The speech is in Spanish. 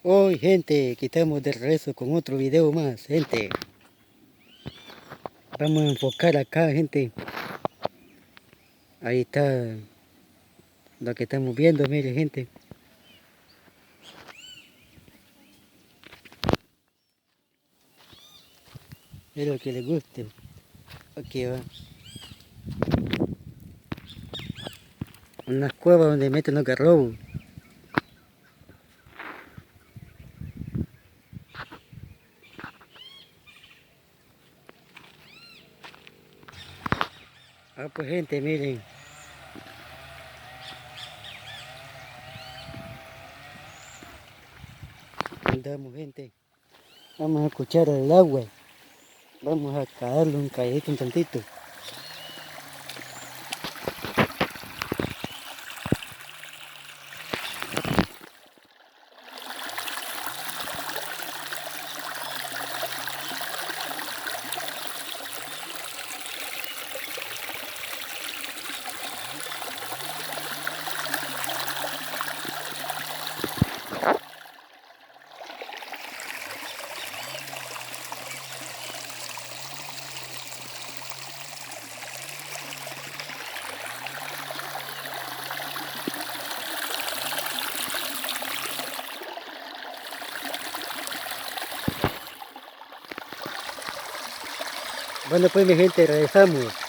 Hoy, gente, aquí estamos de regreso con otro video más, gente. Vamos a enfocar acá, gente. Ahí está lo que estamos viendo, mire, gente. Es lo que les guste. Aquí va. Unas cuevas donde meten los garrobos. Ah, pues, gente, miren. Andamos, gente. Vamos a escuchar el agua. Vamos a caerle un calladito un tantito. Bueno, pues, mi gente, regresamos.